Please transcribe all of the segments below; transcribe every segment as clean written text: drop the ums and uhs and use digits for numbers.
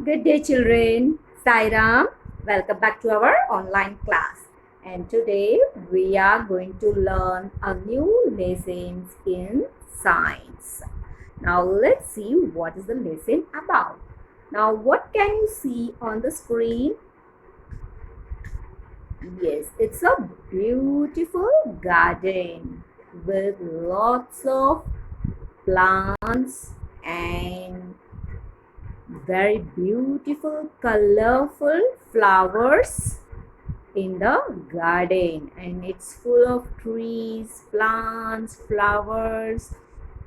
Good day, children. Sairam, welcome back to our online class. And today we are going to learn a new lessons in science. Now let's see what is the lesson about. Now, what can you see on the screen? Yes, it's a beautiful garden with lots of plants and very beautiful colorful flowers in the garden, and it's full of trees, plants, flowers,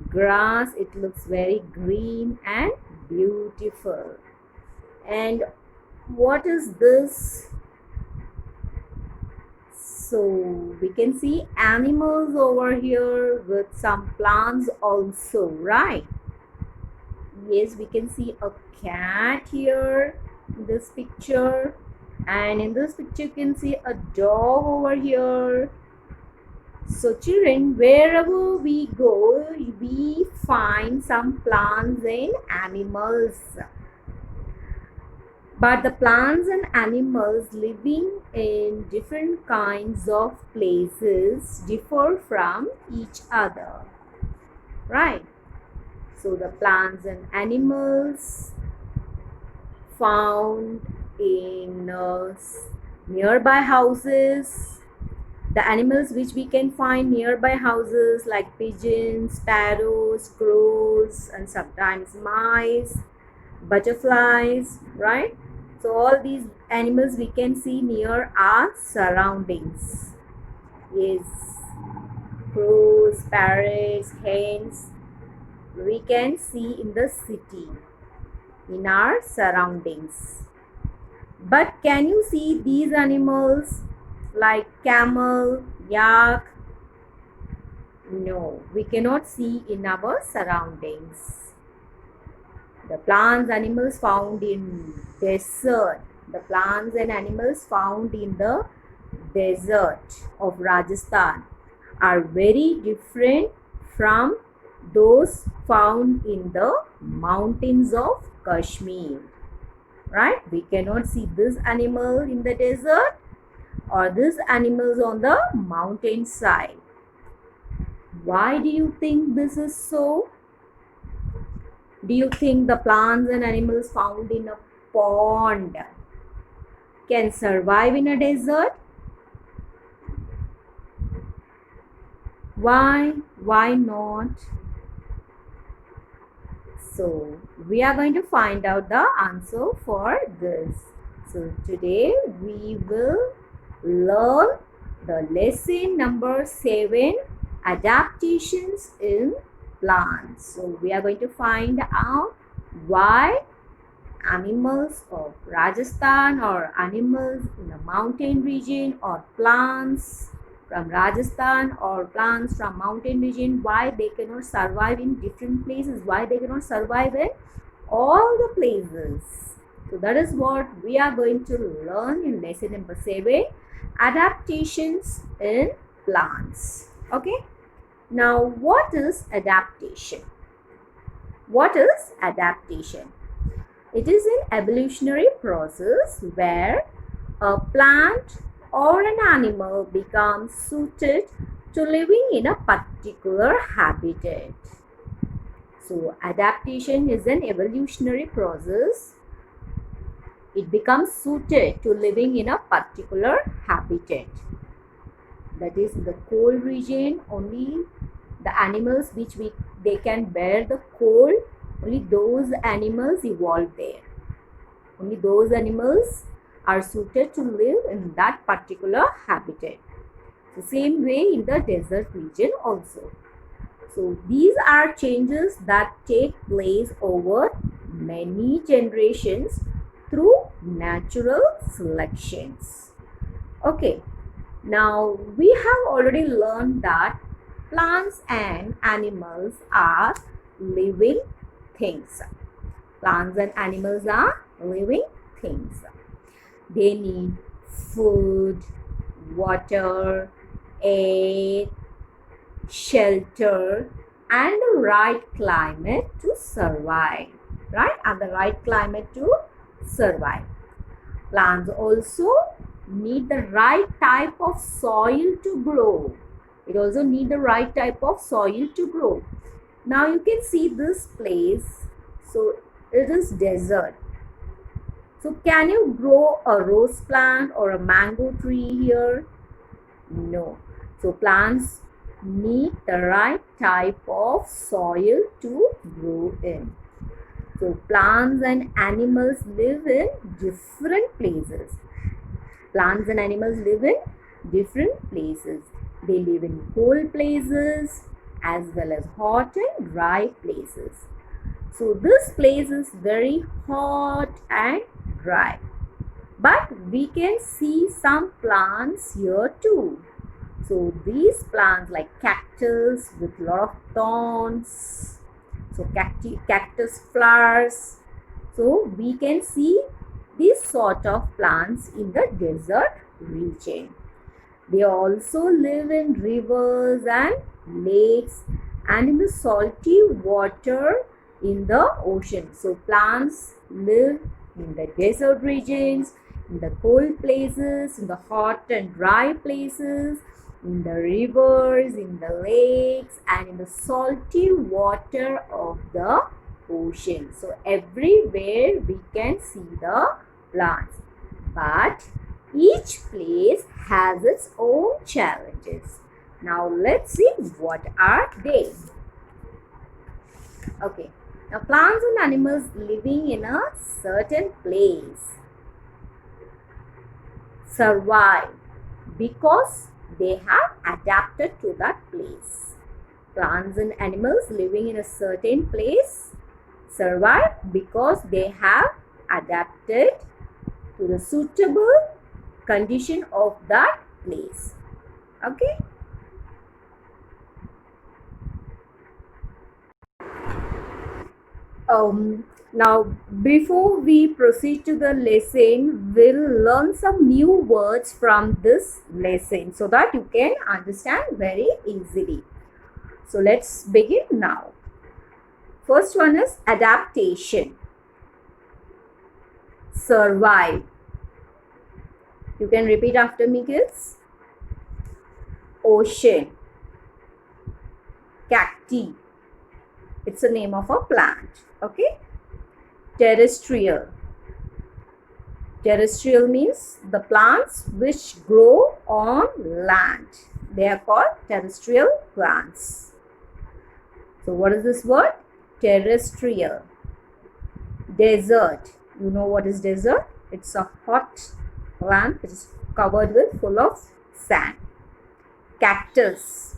grass. It looks very green and beautiful. And what is this? So we can see animals over here with some plants also, right? Yes, we can see a cat here in this picture, and in this picture you can see a dog over here. So children, wherever we go, we find some plants and animals, but the plants and animals living in different kinds of places differ from each other, right? So the plants and animals found in nearby houses, the animals which we can find nearby houses like pigeons, sparrows, crows, and sometimes mice, butterflies, right? So all these animals we can see near our surroundings. Yes, crows, parrots, hens, we can see in the city, in our surroundings. But can you see these animals like camel, yak? No, we cannot see in our surroundings. The plants, animals found in desert, the plants and animals found in the desert of Rajasthan are very different from those found in the mountains of Kashmir, right? We cannot see this animal in the desert or this animals on the mountain side. Why do you think this is so? Do you think the plants and animals found in a pond can survive in a desert? Why? Why not? So we are going to find out the answer for this. So today we will learn the lesson number 7, adaptations in plants. So we are going to find out why animals of Rajasthan or animals in the mountain region or plants from Rajasthan or plants from mountain region, why they cannot survive in different places, why they cannot survive in all the places. So that is what we are going to learn in lesson number 7, adaptations in plants. Okay. Now what is adaptation? What is adaptation? It is an evolutionary process where a plant or an animal becomes suited to living in a particular habitat. So adaptation is an evolutionary process. It becomes suited to living in a particular habitat. That is, the cold region, only the animals which they can bear the cold, only those animals evolve there. Only those animals are suited to live in that particular habitat. The same way in the desert region also. So these are changes that take place over many generations through natural selections. Okay, now we have already learned that plants and animals are living things. Plants and animals are living things. They need food, water, air, shelter, and the right climate to survive, right? And the right climate to survive. Plants also need the right type of soil to grow. It also need the right type of soil to grow. Now you can see this place. So it is desert. So can you grow a rose plant or a mango tree here? No. So plants need the right type of soil to grow in. So plants and animals live in different places. Plants and animals live in different places. They live in cold places as well as hot and dry places. So this place is very hot and dry. But we can see some plants here too. So these plants like cactus with lot of thorns. So cactus flowers. So we can see these sort of plants in the desert region. They also live in rivers and lakes and in the salty water in the ocean. So plants live in the desert regions, in the cold places, in the hot and dry places, in the rivers, in the lakes, and in the salty water of the ocean. So everywhere we can see the plants. But each place has its own challenges. Now let's see what are they. Okay. Now plants and animals living in a certain place survive because they have adapted to that place. Plants and animals living in a certain place survive because they have adapted to the suitable condition of that place. Okay. Now before we proceed to the lesson, we'll learn some new words from this lesson so that you can understand very easily. So let's begin now. First one is adaptation. Survive. You can repeat after me, kids. Ocean. Cacti. It's the name of a plant. Okay. Terrestrial. Terrestrial means the plants which grow on land. They are called terrestrial plants. So what is this word? Terrestrial. Desert. You know what is desert? It's a hot land which is covered with full of sand. Cactus.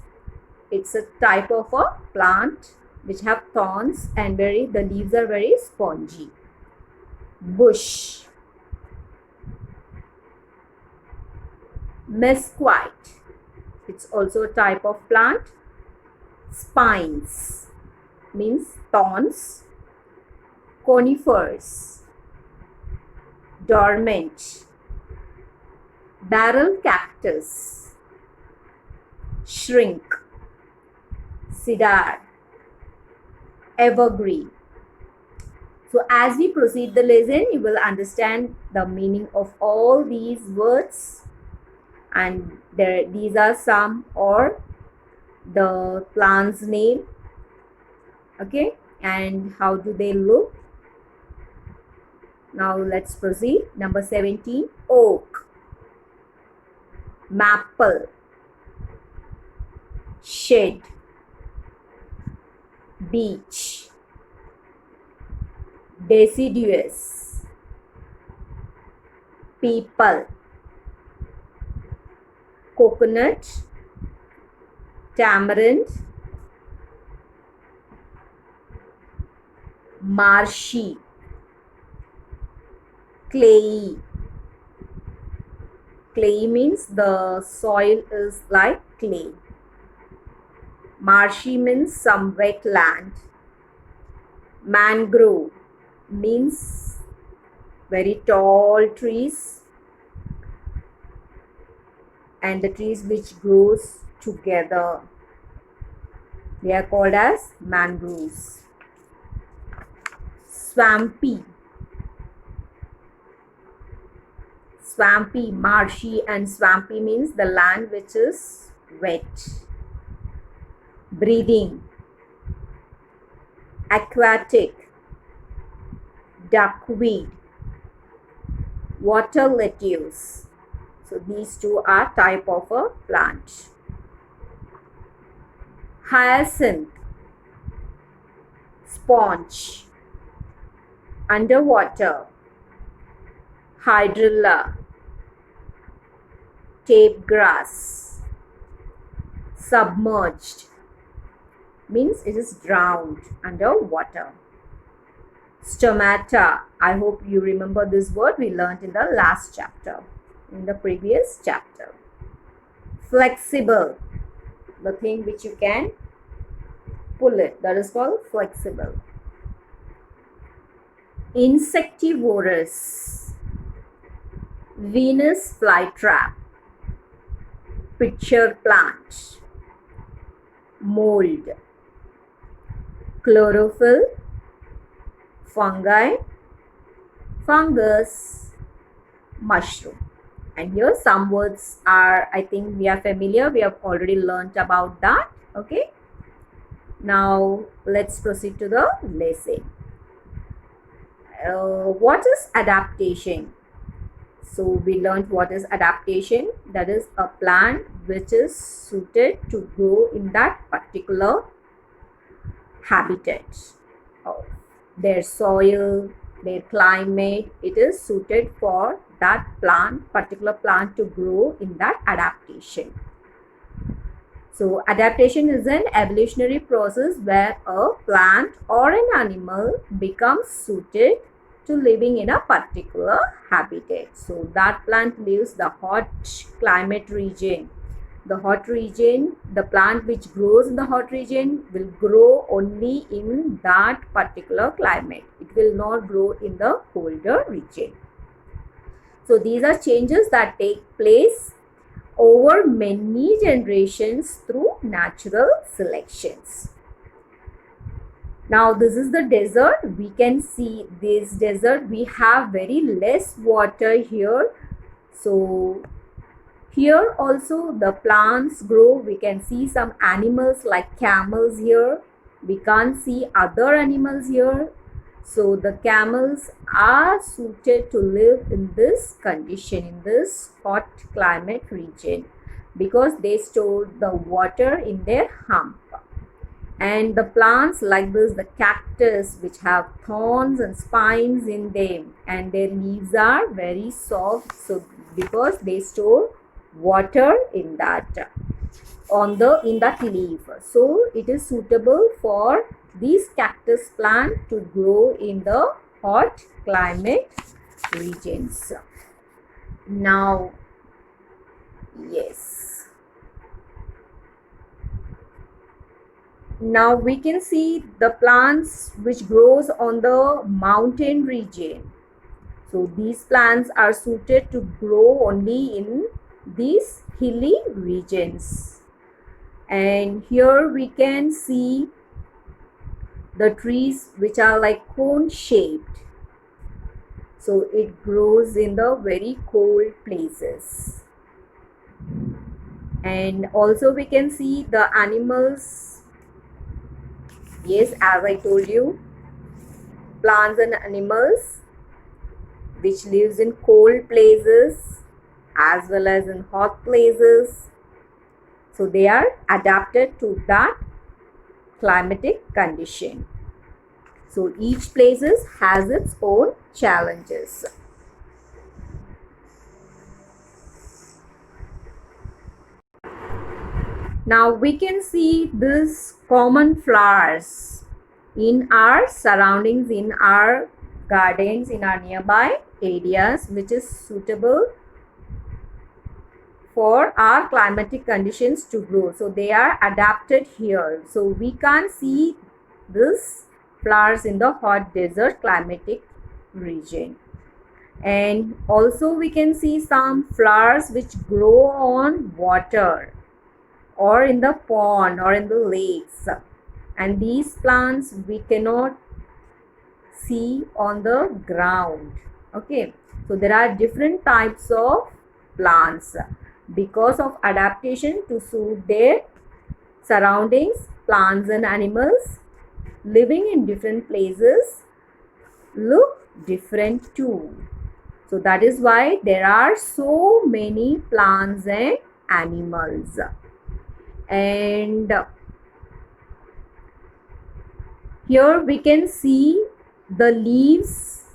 It's a type of a plant which have thorns and the leaves are very spongy. Bush. Mesquite. It's also a type of plant. Spines means thorns. Conifers. Dormant. Barrel cactus. Shrink. Cedar. Evergreen. So as we proceed the lesson, you will understand the meaning of all these words, and these are some or the plant's name. Okay, and how do they look? Now let's proceed. Number 17, oak, maple, shed, beech, deciduous, peepal, coconut, tamarind, marshy, clayey. Clayey means the soil is like clay. Marshy means some wet land. Mangrove means very tall trees and the trees which grows together. They are called as mangroves. Swampy. swampy, marshy, and swampy means the land which is wet. Breathing, aquatic, duckweed, water lettuce. So these two are type of a plant. Hyacinth, sponge, underwater, hydrilla, tape grass, submerged means it is drowned underwater. Stomata, I hope you remember this word, we learned in the last chapter, in the previous chapter. Flexible, the thing which you can pull it, that is called flexible. Insectivorous, Venus flytrap, pitcher plant, mold, chlorophyll, fungi, fungus, mushroom. And here some words are, I think we are familiar, we have already learnt about that. Okay, now let's proceed to the lesson. What is adaptation? So we learned what is adaptation. That is a plant which is suited to grow in that particular habitat of their soil, their climate. It is suited for that plant, particular plant, to grow in that adaptation. So adaptation is an evolutionary process where a plant or an animal becomes suited to living in a particular habitat. So that plant lives the hot climate region. The hot region, the plant which grows in the hot region will grow only in that particular climate. It will not grow in the colder region. So these are changes that take place over many generations through natural selections. Now this is the desert. We can see this desert, we have very less water here. So here also the plants grow. We can see some animals like camels here. We can't see other animals here. So the camels are suited to live in this condition, in this hot climate region, because they store the water in their hump. And the plants like this, the cactus, which have thorns and spines in them, and their leaves are very soft, so because they store water in that in that leaf. So it is suitable for these cactus plant to grow in the hot climate regions. Now, yes, now we can see the plants which grows on the mountain region. So these plants are suited to grow only in these hilly regions. And here we can see the trees which are like cone shaped. So it grows in the very cold places. And also we can see the animals. Yes, as I told you, plants and animals which lives in cold places as well as in hot places. So they are adapted to that climatic condition. So each places has its own challenges. Now we can see these common flowers in our surroundings, in our gardens, in our nearby areas, which is suitable for our climatic conditions to grow. So they are adapted here. So we can't see this flowers in the hot desert climatic region. And also we can see some flowers which grow on water or in the pond or in the lakes. And these plants we cannot see on the ground. Okay, so there are different types of plants. Because of adaptation to suit their surroundings, plants and animals living in different places look different too. So that is why there are so many plants and animals. And here we can see the leaves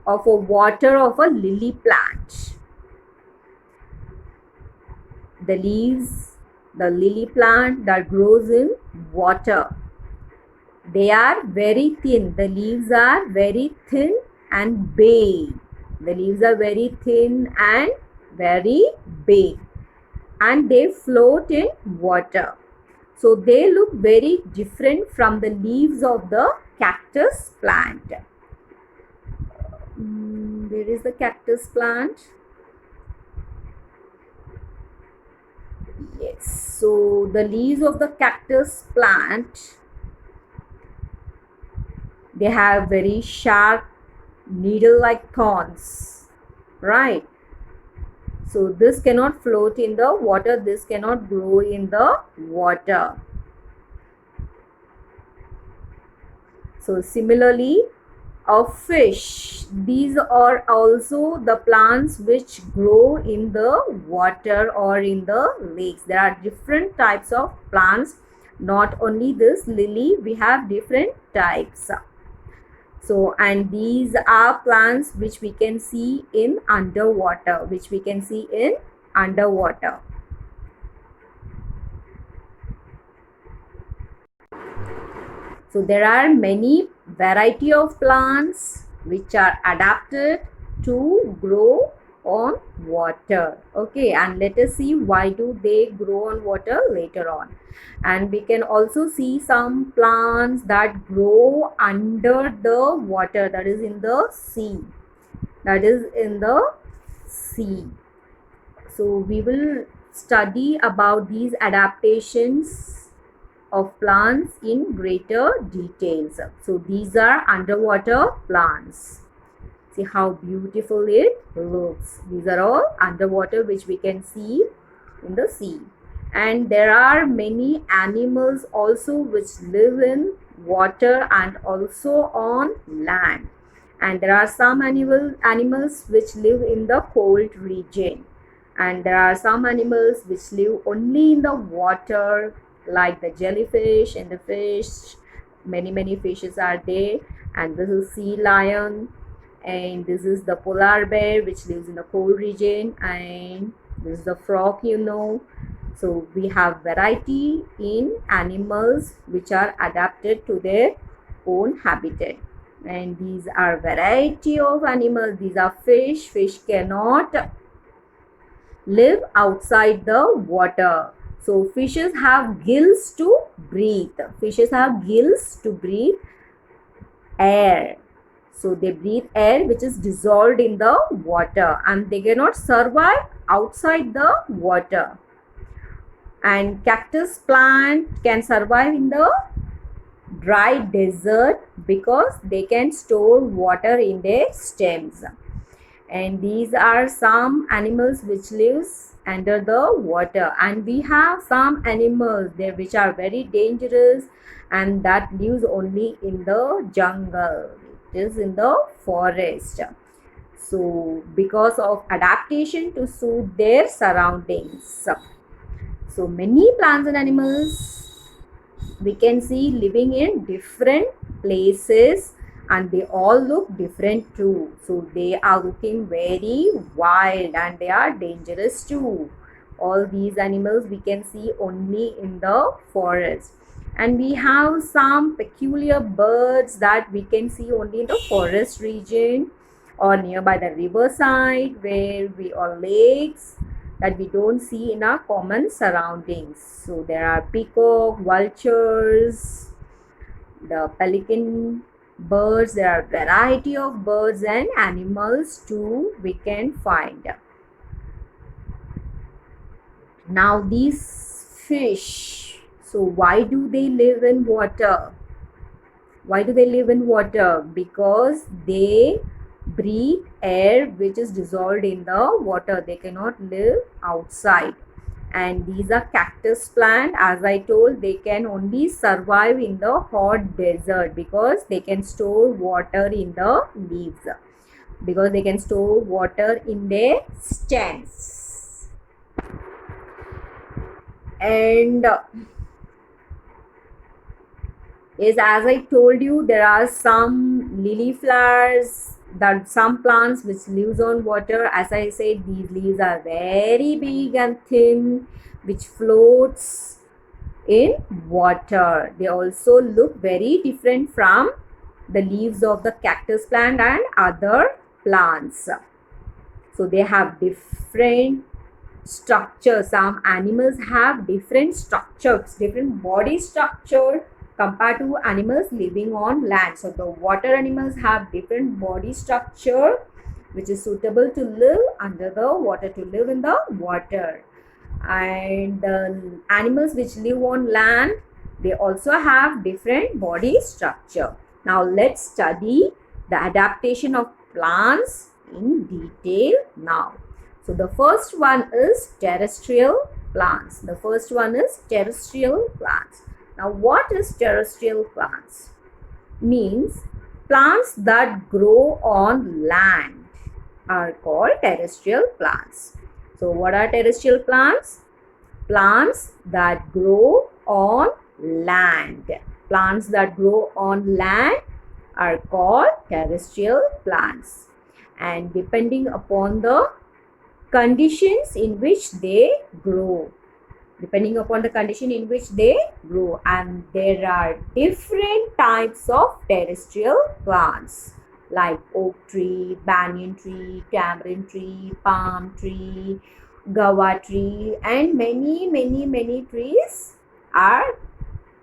of a water of a lily plant. The leaves, the lily plant that grows in water. They are very thin. The leaves are very thin and big. The leaves are very thin and very big. And they float in water. So they look very different from the leaves of the cactus plant. Where is the cactus plant? Yes. So the leaves of the cactus plant, they have very sharp needle-like thorns, right? So this cannot float in the water, this cannot grow in the water. So similarly, a fish, these are also the plants which grow in the water or in the lakes. There are different types of plants, not only this lily, we have different types. So, and these are plants which we can see in underwater, So there are many variety of plants which are adapted to grow on water. Okay, and let us see why do they grow on water later on. And we can also see some plants that grow under the water, that is in the sea. So we will study about these adaptations of plants in greater details. So these are underwater plants. See how beautiful it looks. These are all underwater which we can see in the sea. And there are many animals also which live in water and also on land. And there are some animals which live in the cold region. And there are some animals which live only in the water, like the jellyfish and the fish. Many fishes are there. And this is sea lion, and this is the polar bear which lives in the cold region, and this is the frog, So we have variety in animals which are adapted to their own habitat. And these are variety of animals. These are fish. Fish cannot live outside the water. So fishes have gills to breathe. Air. So they breathe air which is dissolved in the water, and they cannot survive outside the water. And cactus plant can survive in the dry desert because they can store water in their stems. And these are some animals which lives under the water. And we have some animals there which are very dangerous, and that lives only in the jungle. It is in the forest. So because of adaptation to suit their surroundings. So many plants and animals we can see living in different places, and they all look different too. So they are looking very wild and they are dangerous too. All these animals we can see only in the forest. And we have some peculiar birds that we can see only in the forest region or nearby the riverside, where we are lakes, that we don't see in our common surroundings. So there are peacock, vultures, the pelican birds. There are variety of birds and animals too we can find. Now these fish, so why do they live in water? Because they breathe air which is dissolved in the water. They cannot live outside. And these are cactus plant. As I told, they can only survive in the hot desert because they can store water in the leaves, because they can store water in their stems. And is, as I told you, there are some lily flowers, that some plants which lives on water. As I said, these leaves are very big and thin, which floats in water. They also look very different from the leaves of the cactus plant and other plants. So they have different structures. Some animals have different structures, different body structure compared to animals living on land. So the water animals have different body structure which is suitable to live under the water, to live in the water. And the animals which live on land, they also have different body structure. Now let's study the adaptation of plants in detail now. So the first one is terrestrial plants. The first one is terrestrial plants. Now what is terrestrial plants? Means plants that grow on land are called terrestrial plants. So what are terrestrial plants? Plants that grow on land. Plants that grow on land are called terrestrial plants. And depending upon the conditions in which they grow, and there are different types of terrestrial plants like oak tree, banyan tree, tamarind tree, palm tree, guava tree, and many trees are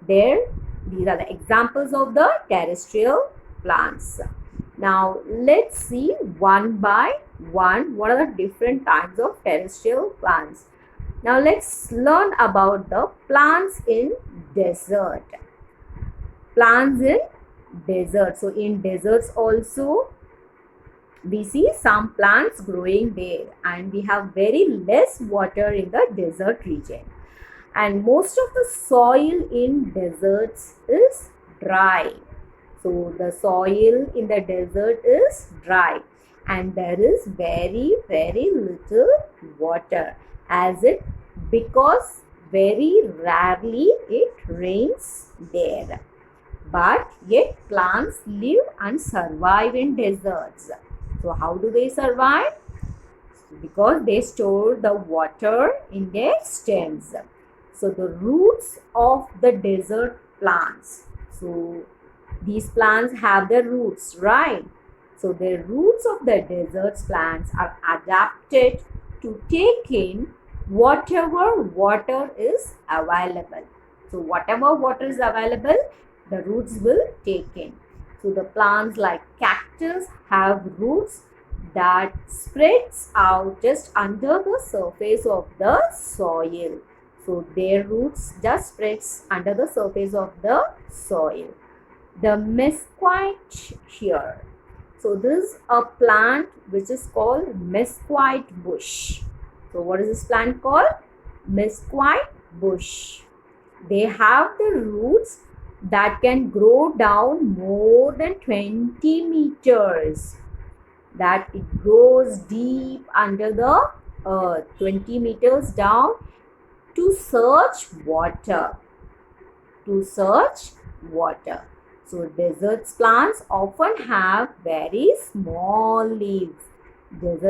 there. These are the examples of the terrestrial plants. Now let's see one by one what are the different types of terrestrial plants. Now let's learn about the plants in desert. Plants in desert. So in deserts also we see some plants growing there, and we have very less water in the desert region. And most of the soil in deserts is dry. So the soil in the desert is dry, and there is very little water, because very rarely it rains there. But yet plants live and survive in deserts. So how do they survive? Because they store the water in their stems. So the roots of the desert plants. So these plants have their roots, right? So the roots of the desert plants are adapted to take in whatever water is available. So whatever water is available, the roots will take in. So the plants like cactus have roots that spreads out just under the surface of the soil. So their roots just spreads under the surface of the soil. The mesquite here. So this is a plant which is called mesquite bush. So what is this plant called? Mesquite bush. They have the roots that can grow down more than 20 meters. That it grows deep under the earth, 20 meters down, to search water. So desert plants often have very small leaves. And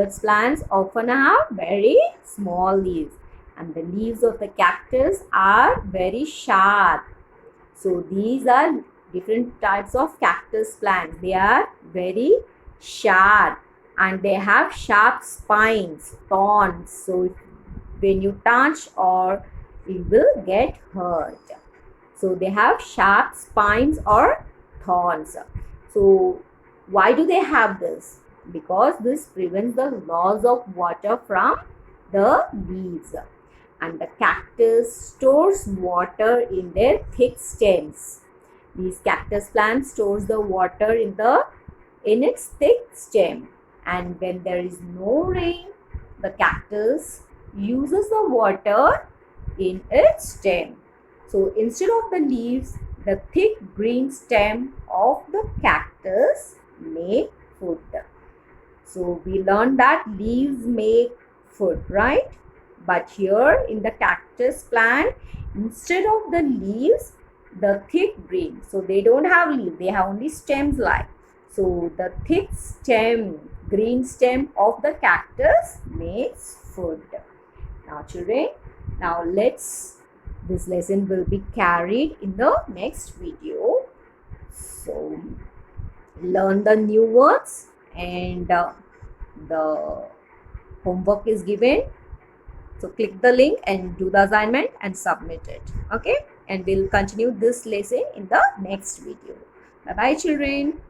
the leaves of the cactus are very sharp. So these are different types of cactus plants. They are very sharp and they have sharp spines, thorns. So when you touch or you will get hurt. So they have sharp spines or thorns. So why do they have this? Because this prevents the loss of water from the leaves. And the cactus stores water in their thick stems. These cactus plants stores the water in in its thick stem, and when there is no rain, the cactus uses the water in its stem. So instead of the leaves, the thick green stem of the cactus make food. So we learned that leaves make food, right? But here in the cactus plant, instead of the leaves, the thick green. So they don't have leaves, they have only stems like. So the thick stem, green stem of the cactus makes food. Now children, now this lesson will be carried in the next video. So learn the new words, and the homework is given. So click the link and do the assignment and submit it. Okay, and we'll continue this lesson in the next video. Bye bye children.